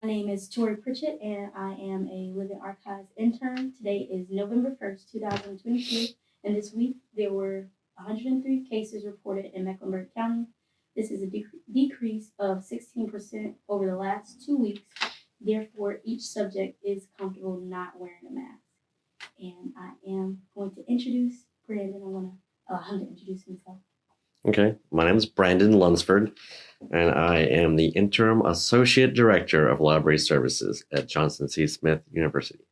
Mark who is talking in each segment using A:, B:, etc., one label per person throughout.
A: My name is Tori Pritchett, and I am a Living Archives intern. Today is November 1st, 2022, and this week there were 103 cases reported in Mecklenburg County. This is a decrease of 16% over the last 2 weeks. Therefore, each subject is comfortable not wearing a mask. And I am going to introduce Brandon. I want to allow him to introduce himself.
B: Okay, my name is Brandon Lunsford, and I am the Interim Associate Director of Library Services at Johnson C. Smith University.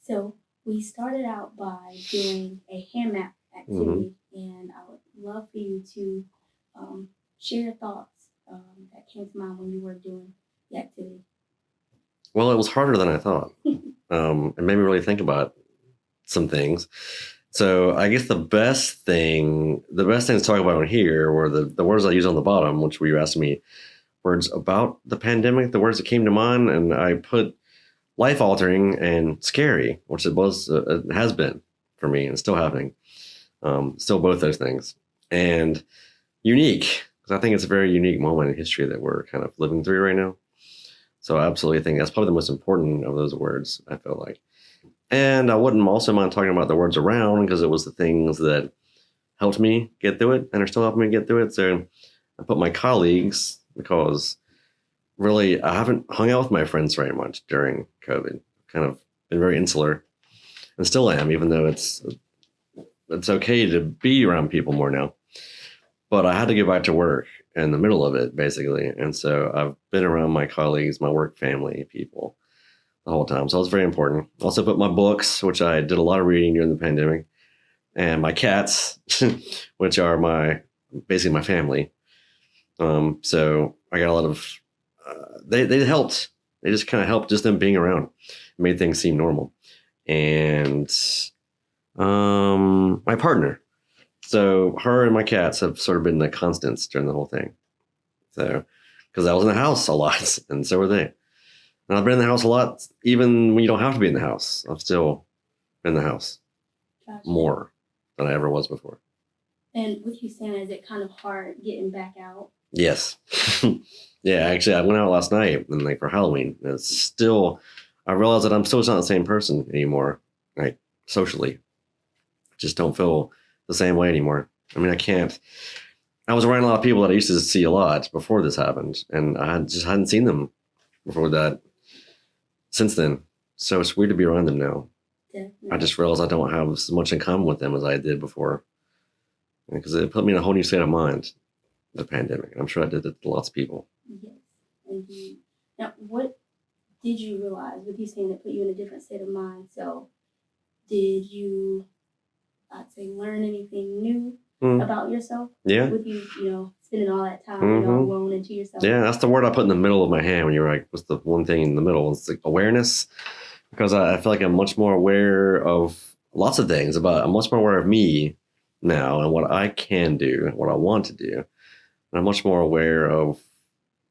A: So we started out by doing a hand map activity, and I would love for you to share your thoughts that came to mind when you were doing the activity.
B: Well, it was harder than I thought. It made me really think about some things. So I guess the best thing to talk about on here were the words I used on the bottom, which were you asked me words about the pandemic, the words that came to mind, and I put life-altering and scary, which it has been for me and still happening. Still both those things. And unique, because I think it's a very unique moment in history that we're kind of living through right now. So I absolutely think that's probably the most important of those words, I feel like. And I wouldn't also mind talking about the words around, because it was the things that helped me get through it and are still helping me get through it. So I put my colleagues, because really I haven't hung out with my friends very much during COVID. Kind of been very insular and still am, even though it's okay to be around people more now. But I had to get back to work in the middle of it, basically. And so I've been around my colleagues, my work family, people the whole time. So it was very important. Also put my books, which I did a lot of reading during the pandemic, and my cats, which are basically my family. So I got a lot of, they helped. They just kind of helped, just them being around. It made things seem normal. And my partner. So her and my cats have sort of been the constants during the whole thing. So, because I was in the house a lot, and so were they. And I've been in the house a lot, even when you don't have to be in the house. I've still been in the house more than I ever was before.
A: And with you saying, is it kind of hard getting back out?
B: Yes. Yeah, actually, I went out last night and for Halloween. It's still, I realized that I'm still not the same person anymore, like socially. I just don't feel the same way anymore. I mean, I can't. I was around a lot of people that I used to see a lot before this happened, and I just hadn't seen them before that. Since then, so it's weird to be around them now. Definitely. I just realized I don't have as much in common with them as I did before, because it put me in a whole new state of mind, the pandemic. And I'm sure I did it to lots of people.
A: Yes, indeed. Now, what did you realize with you saying it put you in a different state of mind? So, did you, I'd say, learn anything new about yourself?
B: Yeah.
A: With you, spending all that time, alone into yourself.
B: Yeah, that's the word I put in the middle of my hand when you were like, what's the one thing in the middle? It's like awareness, because I feel like I'm much more aware of lots of things. I'm much more aware of me now and what I can do and what I want to do. And I'm much more aware of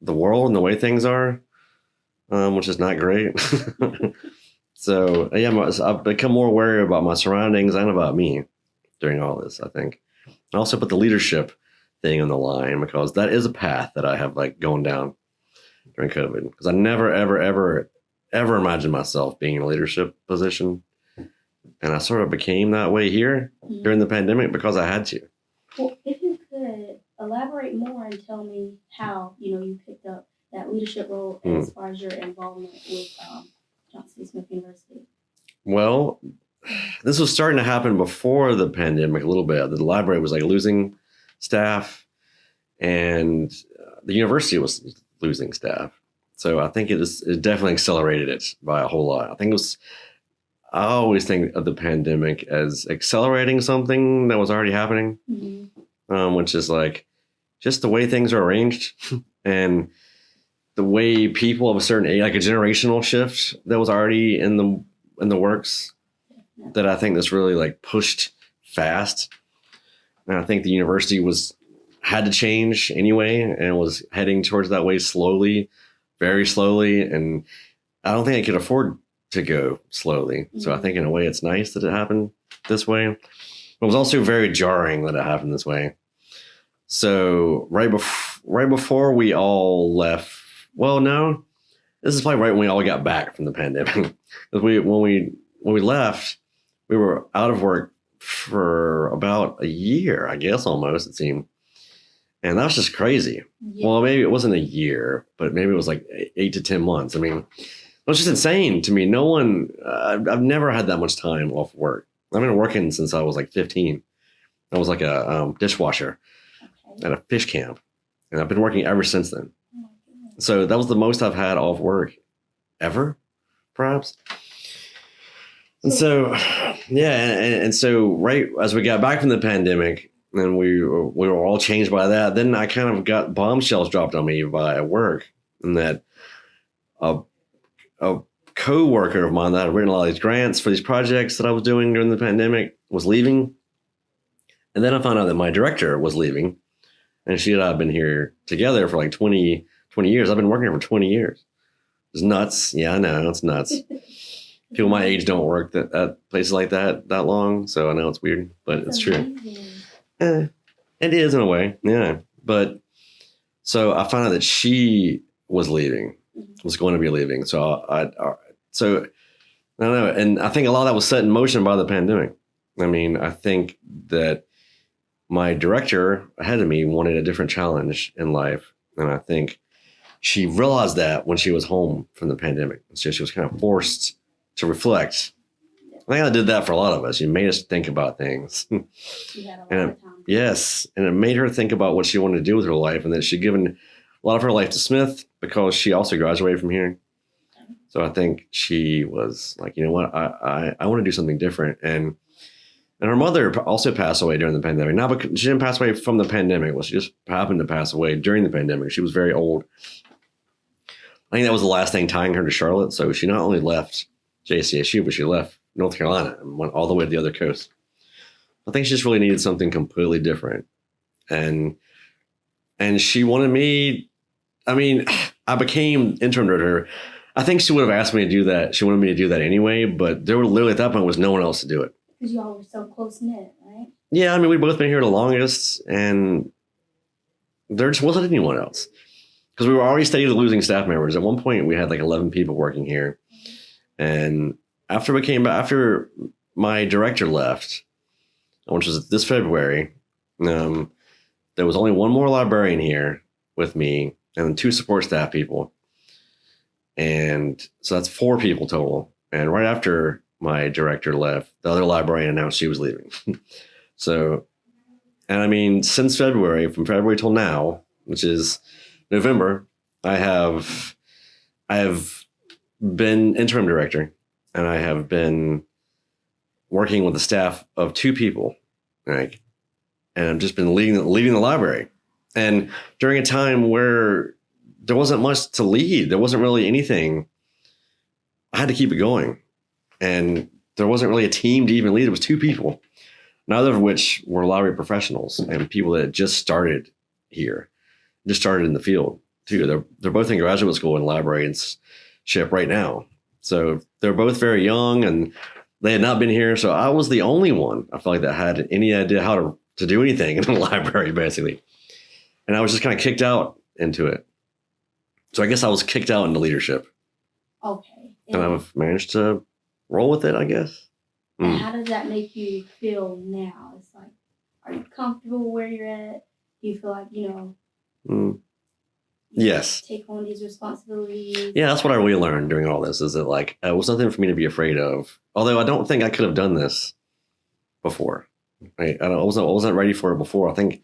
B: the world and the way things are, which is not great. So, yeah, I've become more aware about my surroundings and about me during all this, I think. I also put the leadership thing on the line, because that is a path that I have going down during COVID, because I never, ever, ever, ever imagined myself being in a leadership position. And I sort of became that way here during the pandemic because I had to.
A: Well, if you could elaborate more and tell me how, you picked up that leadership role as far as your involvement with Johnson C. Smith University.
B: Well, this was starting to happen before the pandemic a little bit. The library was losing staff, and the university was losing staff. So I think it definitely accelerated it by a whole lot. I always think of the pandemic as accelerating something that was already happening, which is just the way things are arranged and the way people of a certain age, a generational shift that was already in the works, that I think that's really pushed fast. And I think the university had to change anyway, and was heading towards that way slowly, very slowly. And I don't think I could afford to go slowly. So I think in a way it's nice that it happened this way. It was also very jarring that it happened this way. So right before we all left Well, no, this is probably right when we all got back from the pandemic. 'Cause when we left, we were out of work for about a year, I guess, almost, it seemed. And that was just crazy.
A: Yeah.
B: Well, maybe it wasn't a year, but maybe it was like 8 to 10 months. I mean, it was just insane to me. No one, I've never had that much time off work. I've been working since I was like 15. I was like a dishwasher
A: Okay.
B: at a fish camp. And I've been working ever since then.
A: Oh my goodness.
B: So that was the most I've had off work ever, perhaps. And so, yeah. And so right as we got back from the pandemic, and we were all changed by that, then I kind of got bombshells dropped on me by work, and that a co-worker of mine that had written a lot of these grants for these projects that I was doing during the pandemic was leaving. And then I found out that my director was leaving, and she and I have been here together for like 20 years. I've been working here for 20 years. It's nuts. Yeah, I know. It's nuts. People my age don't work at places like that long. So I know it's weird, but it's true. It is in a way. Yeah. But so I found out that she was leaving, was going to be leaving. So I don't know. And I think a lot of that was set in motion by the pandemic. I mean, I think that my director ahead of me wanted a different challenge in life. And I think she realized that when she was home from the pandemic. So she was kind of forced to reflect. I think I did that for a lot of us. You made us think about things.
A: You had a lot of time.
B: Yes. And it made her think about what she wanted to do with her life, and that she'd given a lot of her life to Smith because she also graduated from here. So I think she was like, you know what, I want to do something different. And her mother also passed away during the pandemic. Not because she didn't pass away from the pandemic. Well, she just happened to pass away during the pandemic. She was very old. I think that was the last thing tying her to Charlotte. So she not only left JCSU, but she left North Carolina and went all the way to the other coast. I think she just really needed something completely different. And she wanted me, I mean, I became interim director. I think she would have asked me to do that. She wanted me to do that anyway, but there were literally at that point was no one else to do it.
A: Because y'all were so close knit, right?
B: Yeah, I mean, we've both been here the longest, and there just wasn't anyone else. Because we were already steadily losing staff members. At one point, we had like 11 people working here. And after my director left, which was this February, there was only one more librarian here with me and 2 support staff people. And so that's 4 people total. And right after my director left, the other librarian announced she was leaving. So, and I mean, since February, from February till now, which is November, I have been interim director, and I have been working with a staff of 2 people, like, and I've just been leading the library. And during a time where there wasn't much to lead, there wasn't really anything, I had to keep it going. And there wasn't really a team to even lead. It was 2 people, neither of which were library professionals and people that had just started here, just started in the field too. They're both in graduate school and librarianship right now. So they're both very young, and they had not been here. So I was the only one, I felt like, that had any idea how to do anything in the library, basically. And I was just kind of kicked out into it. So I guess I was kicked out into leadership.
A: Okay.
B: And I've managed to roll with it, I guess.
A: And how does that make you feel now? It's like, are you comfortable where you're at? Do you feel like, you
B: Yes.
A: take on these responsibilities?
B: Yeah, that's what I really learned during all this, is that like it was nothing for me to be afraid of. Although I don't think I could have done this before. Right? I wasn't ready for it before. I think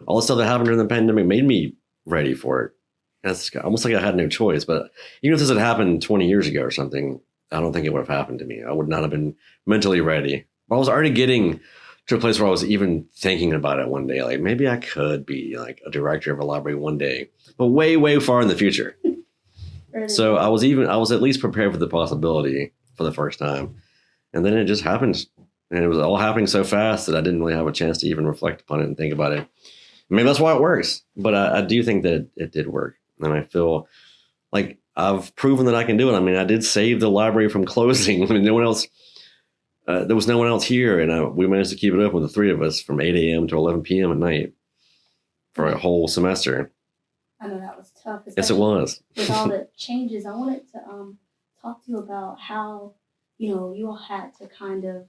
B: all the stuff that happened during the pandemic made me ready for it. It's almost like I had no choice. But even if this had happened 20 years ago or something, I don't think it would have happened to me. I would not have been mentally ready. But I was already getting to a place where I was even thinking about it one day. Like, maybe I could be like a director of a library one day, but way, way far in the future. So I was at least prepared for the possibility for the first time. And then it just happened. And it was all happening so fast that I didn't really have a chance to even reflect upon it and think about it. Maybe that's why it works. But I do think that it did work. And I feel like I've proven that I can do it. I mean, I did save the library from closing. I mean, no one else, there was no one else here. And we managed to keep it open with the 3 of us from 8 a.m. to 11 p.m. at night for a whole semester.
A: I know that was tough.
B: Yes, it
A: Especially
B: was.
A: with all the changes. I wanted to talk to you about how, you all had to kind of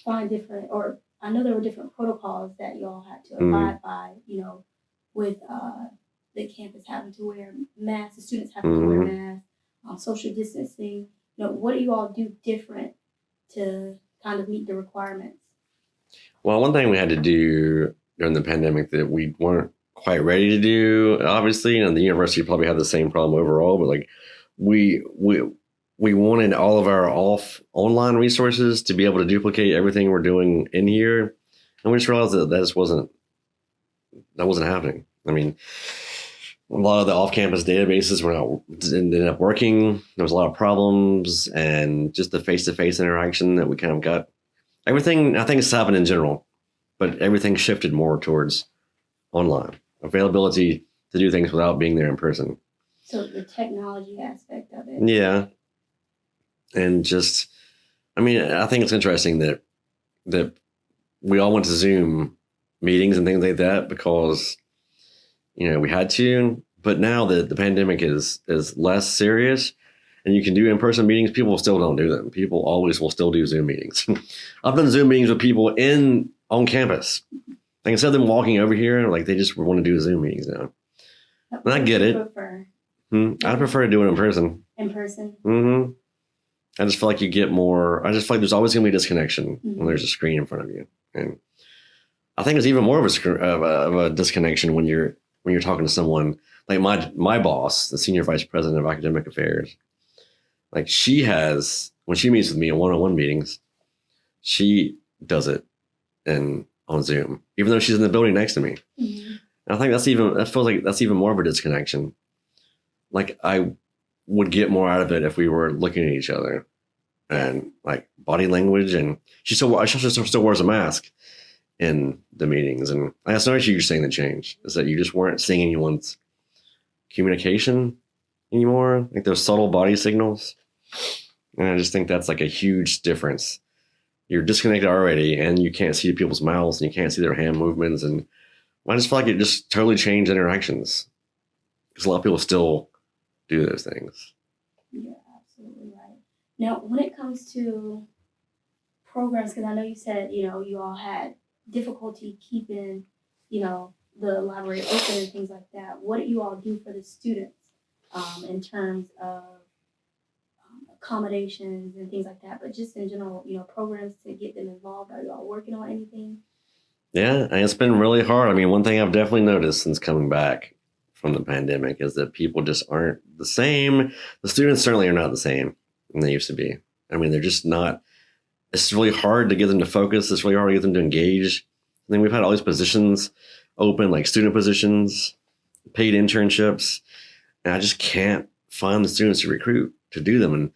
A: find different, or I know there were different protocols that you all had to abide by, with the campus having to wear masks, the students having to wear masks, social distancing. What do you all do different to kind of meet the requirements?
B: Well, one thing we had to do during the pandemic that we weren't quite ready to do, obviously, the university probably had the same problem overall, but like we wanted all of our online resources to be able to duplicate everything we're doing in here, and we just realized that that wasn't happening. I mean, a lot of the off-campus databases ended up working. There was a lot of problems, and just the face-to-face interaction that we kind of got. Everything, I think, it's happened in general, but everything shifted more towards online availability to do things without being there in person.
A: So the technology aspect of it.
B: Yeah. And just, I mean, I think it's interesting that we all went to Zoom meetings and things like that because, we had to. But now that the pandemic is less serious and you can do in-person meetings, people still don't do them. People always will still do Zoom meetings. I've done Zoom meetings with people on campus. Like instead of them walking over here, like they just want to do Zoom meetings now. And I get it. I'd prefer to do it in person.
A: In person?
B: Mm-hmm. I just feel like you get more. I just feel like there's always going to be a disconnection when there's a screen in front of you, and I think there's even more of a disconnection when you're talking to someone like my boss, the senior vice president of academic affairs. Like when she meets with me in one-on-one meetings, she does it on Zoom, even though she's in the building next to me. Mm-hmm. And I think that feels like that's even more of a disconnection. Like I would get more out of it if we were looking at each other and like body language. And she still wears a mask in the meetings. And that's another issue you're saying that changed is that you just weren't seeing anyone's communication anymore, like those subtle body signals. And I just think that's like a huge difference. You're disconnected already and you can't see people's mouths and you can't see their hand movements. And I just feel like it just totally changed interactions because a lot of people still do those things.
A: Yeah, absolutely right. Now, when it comes to programs, because I know you said, you all had difficulty keeping, the library open and things like that. What do you all do for the students in terms of accommodations and things like that? But just in general, programs to get them involved. Are you all working on anything?
B: Yeah, and it's been really hard. I mean, one thing I've definitely noticed since coming back from the pandemic is that people just aren't the same. The students certainly are not the same than they used to be. I mean, they're just not. It's really hard to get them to focus. It's really hard to get them to engage. I mean, we've had all these positions open, like student positions, paid internships, and I just can't find the students to recruit to do them. And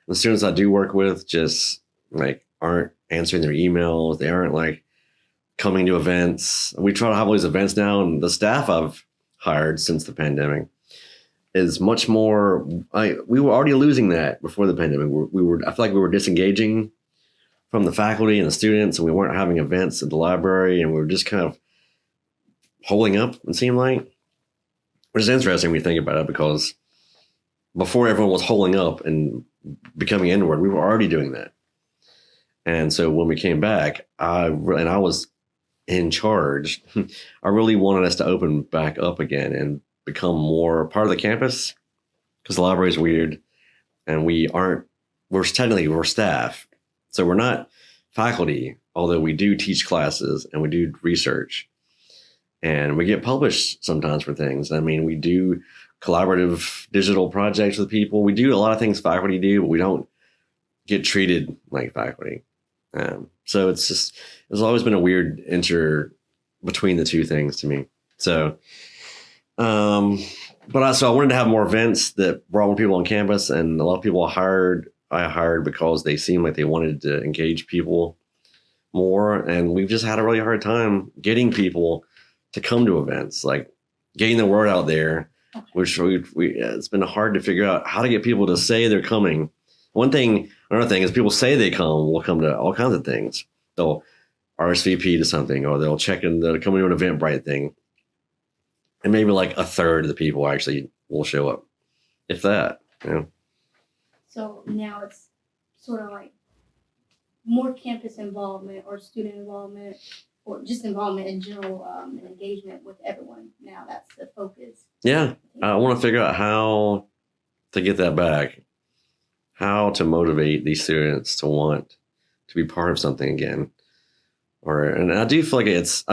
B: the students I do work with just like aren't answering their emails. They aren't like coming to events. We try to have all these events now, and the staff I've hired since the pandemic is much more. We were already losing that before the pandemic. I feel like we were disengaging from the faculty and the students, and we weren't having events at the library, and we were just kind of holding up, it seemed like. Which is interesting when you think about it, because before everyone was holding up and becoming inward, we were already doing that. And so when we came back, I was in charge. I really wanted us to open back up again and become more part of the campus, because the library is weird, and we're staff. So we're not faculty, although we do teach classes and we do research. And we get published sometimes for things. I mean, we do collaborative digital projects with people. We do a lot of things faculty do, but we don't get treated like faculty. So it's always been a weird between the two things to me. So, I wanted to have more events that brought more people on campus, and a lot of people I hired because they seemed like they wanted to engage people more. And we've just had a really hard time getting people to come to events, like getting the word out there, which it's been hard to figure out how to get people to say they're coming. Another thing is people say they will come to all kinds of things. They'll RSVP to something, or they'll come into an Eventbrite thing. and maybe like a third of the people actually will show up, if that.
A: So now it's sort of like more campus involvement or student involvement or just involvement in general and engagement with everyone. Now that's the focus.
B: Yeah, I want to figure out how to get that back, how to motivate these students to want to be part of something again. And I do feel like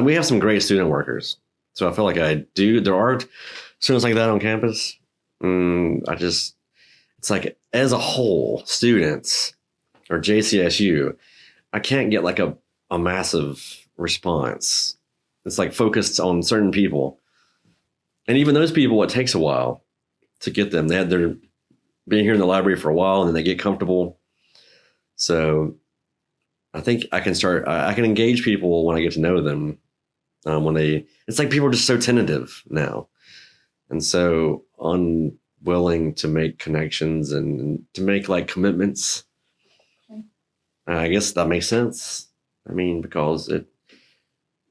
B: we have some great student workers. So I feel like there are students like that on campus. It's like as a whole, students or JCSU, I can't get like a massive response. It's like focused on certain people. And even those people, it takes a while to get them. They're being here in the library for a while and then they get comfortable. So I think I can engage people when I get to know them. It's like people are just so tentative now and so unwilling to make connections and to make like commitments. I guess that makes sense. I mean, because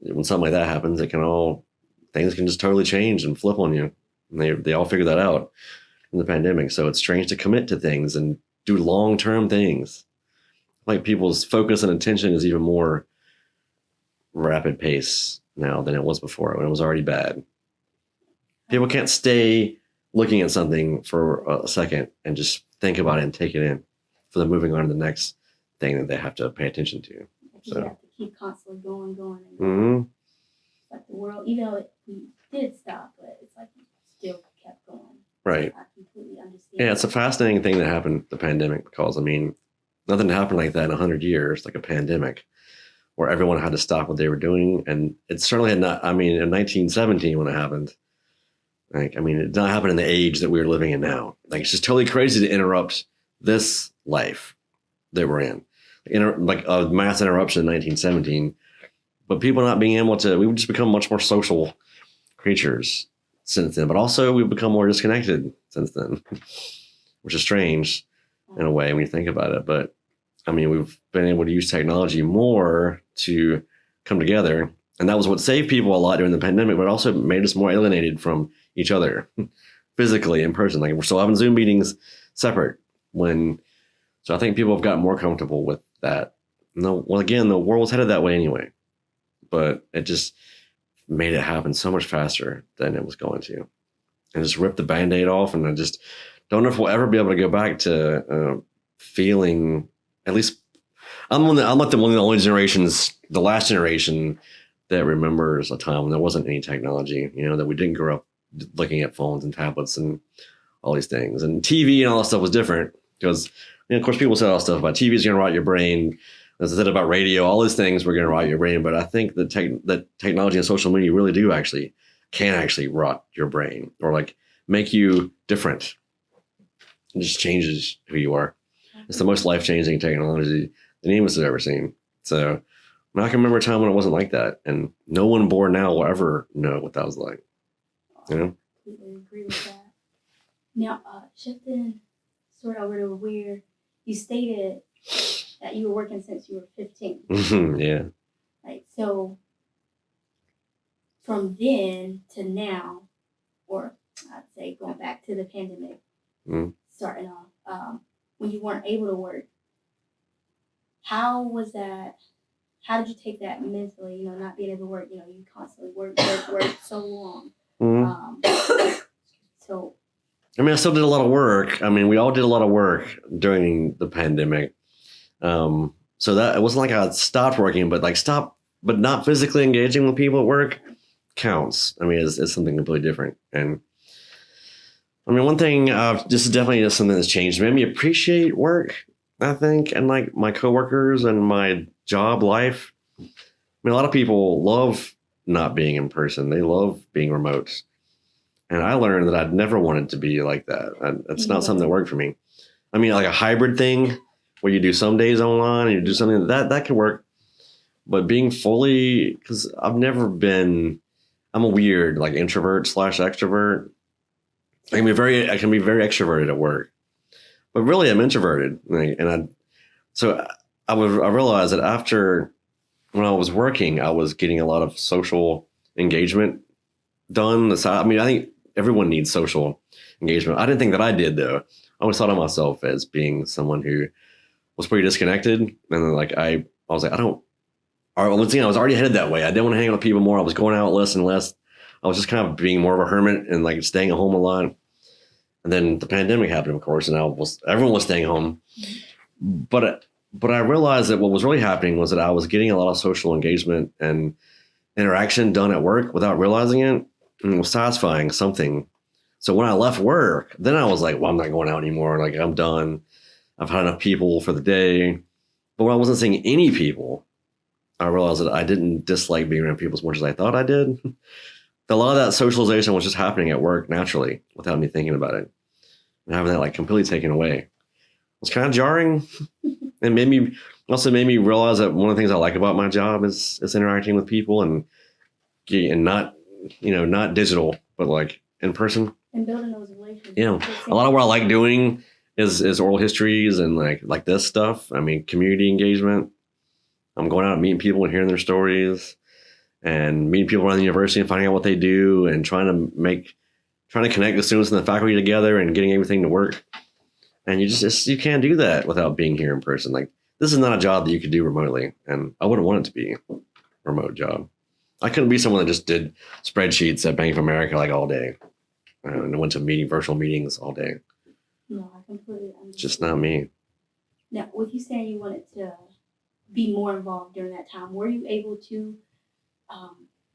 B: when something like that happens, things can just totally change and flip on you. And they all figure that out in the pandemic. So it's strange to commit to things and do long-term things. Like people's focus and attention is even more rapid pace now than it was before when it was already bad. People can't stay looking at something for a second and just think about it and take it in for them moving on to the next thing that they have to pay attention to.
A: You have to keep constantly going.
B: Mm-hmm.
A: Like the world, even though we did stop, but it's like you still kept going.
B: Right.
A: I completely understand.
B: Yeah, it's a fascinating thing that happened, the pandemic, because I mean, nothing happened like that in 100 years, like a pandemic, where everyone had to stop what they were doing. And it certainly had not, I mean, in 1917 when it happened, it did not happen in the age that we're living in now. Like, it's just totally crazy to interrupt this life that we're in. Like a mass interruption in 1917, but people not being able to, we've just become much more social creatures since then, but also we've become more disconnected since then, which is strange in a way when you think about it. But I mean, we've been able to use technology more to come together. And that was what saved people a lot during the pandemic, but also made us more alienated from each other physically in person. Like, we're still having Zoom meetings separate so I think people have gotten more comfortable with that. No, well, again, the world was headed that way anyway, but it just made it happen so much faster than it was going to, and just ripped the Band-Aid off. And I just don't know if we'll ever be able to go back to feeling, at least I'm like one of the only generations, the last generation that remembers a time when there wasn't any technology, that we didn't grow up looking at phones and tablets and all these things, and TV and all that stuff was different because, of course, people say all that stuff about TV is going to rot your brain. As I said about radio, all these things were going to rot your brain. But I think that technology and social media really can actually rot your brain or like make you different. It just changes who you are. It's the most life-changing technology any of us have ever seen. So I can remember a time when it wasn't like that. And no one born now will ever know what that was like.
A: I completely agree with that. Now, shifting sort of over to where you stated that you were working since you were 15.
B: Yeah.
A: Like, so from then to now, or I'd say going back to the pandemic, starting off, when you weren't able to work, how was that? How did you take that mentally, not being able to work? You constantly work so long. So,
B: I still did a lot of work. We all did a lot of work during the pandemic. So that it wasn't like I stopped working, but not physically engaging with people at work counts. It's something completely different. And one thing, this is definitely just something that's changed. It made me appreciate work, I think, and like my coworkers and my job life. A lot of people love not being in person. They love being remote. And I learned that I'd never wanted to be like that. That's not something that worked for me. Like a hybrid thing where you do some days online and you do something that can work. But being fully, because I'm a weird like introvert / extrovert. I can be very extroverted at work, but really I'm introverted. I realized that after when I was working, I was getting a lot of social engagement done the side. I mean, I think everyone needs social engagement. I didn't think that I did though. I always thought of myself as being someone who was pretty disconnected, and then like I was like, I don't. I was already headed that way. I didn't want to hang out with people more. I was going out less and less. I was just kind of being more of a hermit and like staying at home a lot. And then the pandemic happened, of course, and everyone was staying home. But I realized that what was really happening was that I was getting a lot of social engagement and interaction done at work without realizing it, and it was satisfying something. So when I left work, then I was like, well, I'm not going out anymore. Like, I'm done. I've had enough people for the day. But when I wasn't seeing any people, I realized that I didn't dislike being around people as much as I thought I did. A lot of that socialization was just happening at work naturally without me thinking about it. And having that like completely taken away was kind of jarring. And made me realize that one of the things I like about my job is interacting with people and not, not digital, but like in person.
A: And building those relationships.
B: A lot of what I like doing is oral histories and like this stuff. I mean, community engagement. I'm going out and meeting people and hearing their stories and meeting people around the university and finding out what they do and trying to connect the students and the faculty together and getting everything to work. And you can't do that without being here in person. Like, this is not a job that you could do remotely. And I wouldn't want it to be a remote job. I couldn't be someone that just did spreadsheets at Bank of America like all day. And went to virtual meetings all day.
A: No, I completely understand.
B: It's just not me.
A: Now, with you saying you wanted to be more involved during that time, were you able to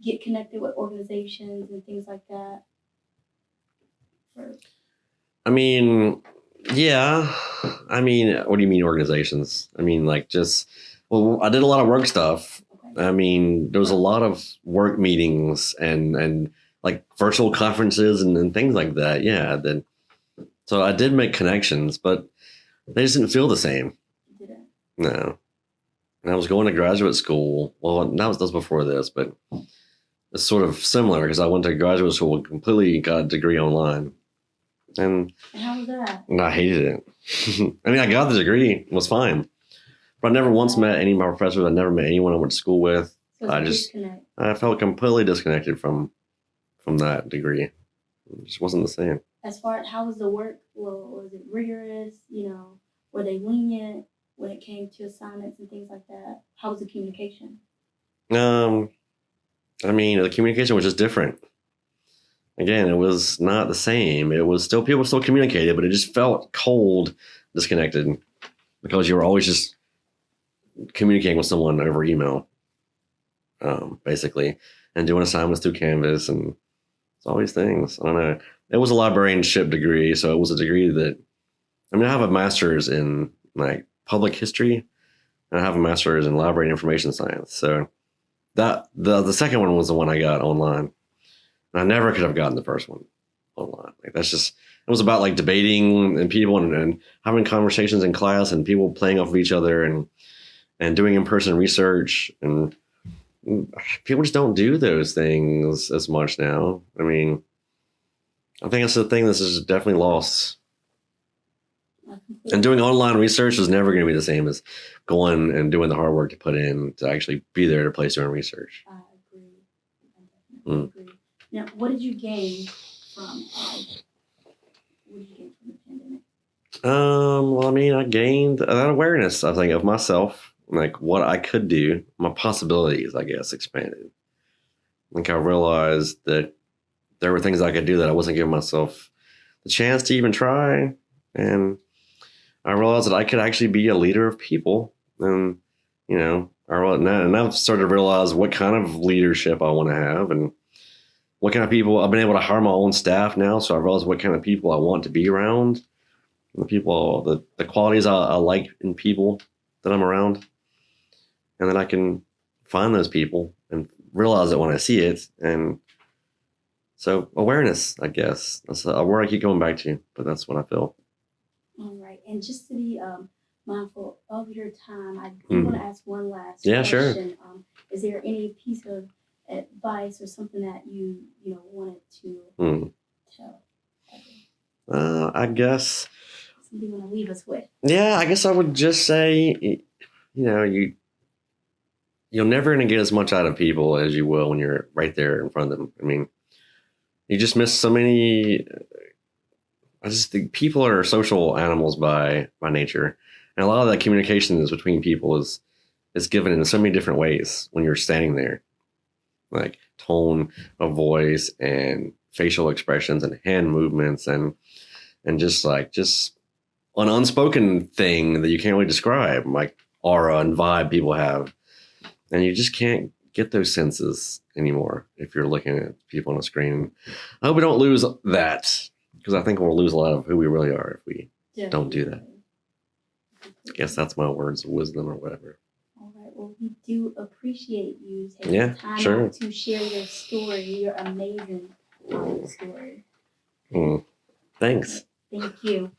A: get connected with organizations and things like that?
B: I mean, yeah. I mean, what do you mean organizations? I mean, like I did a lot of work stuff. Okay. I mean, there was a lot of work meetings and like virtual conferences and things like that. Yeah. So I did make connections, but they just didn't feel the same.
A: You didn't?
B: No. And I was going to graduate school. Well, that was before this, but it's sort of similar because I went to graduate school and completely got a degree online. And
A: how was that?
B: And I hated it. I mean, I got the degree. It was fine. But I never once met any of my professors. I never met anyone I went to school with.
A: So
B: I felt completely disconnected from that degree. It just wasn't the same.
A: As far as how was the work? Well, was it rigorous? Were they lenient when it came to assignments and things like that? How was the communication?
B: I mean, the communication was just different. Again, it was not the same. It was still, people still communicated, but it just felt cold, disconnected, because you were always just communicating with someone over email, basically, and doing assignments through Canvas, and it's all these things. I don't know. It was a librarianship degree, so it was a degree that, I have a master's in like public history, and I have a master's in library and information science. So that the second one was the one I got online. And I never could have gotten the first one online. Like, it was about like debating and people and having conversations in class and people playing off of each other and doing in-person research. And people just don't do those things as much now. I mean, I think that's the thing that's just definitely lost. And doing online research is never going to be the same as going and doing the hard work to put in to actually be there to place your own research.
A: I agree. I definitely agree. Now, what did you gain from the pandemic?
B: Well, I mean, I gained that awareness, I think, of myself, like what I could do, my possibilities, I guess, expanded. I think I realized that there were things I could do that I wasn't giving myself the chance to even try. And I realized that I could actually be a leader of people. And, I've started to realize what kind of leadership I want to have and what kind of people. I've been able to hire my own staff now, so I realize what kind of people I want to be around, the qualities I like in people that I'm around, and then I can find those people and realize it when I see it. And so awareness, I guess, that's a word I keep going back to, but that's what I feel.
A: All right, and just to be mindful of your time, I do want to ask one last question.
B: Sure.
A: Is there any piece of advice or something that you wanted to tell?
B: I guess.
A: Something you want to leave us with?
B: Yeah, I guess I would just say, you're never going to get as much out of people as you will when you're right there in front of them. I mean, You just miss so many. I just think people are social animals by nature, and a lot of that communication is between people is given in so many different ways when you're standing there, like tone of voice and facial expressions and hand movements and just an unspoken thing that you can't really describe, like aura and vibe people have, and you just can't get those senses anymore if you're looking at people on a screen. I hope we don't lose that, because I think we'll lose a lot of who we really are if we don't do that. I guess that's my words of wisdom or whatever.
A: All right. Well, we do appreciate you taking
B: Yeah,
A: time
B: sure.
A: out to share your story, your amazing story.
B: Thanks.
A: Thank you.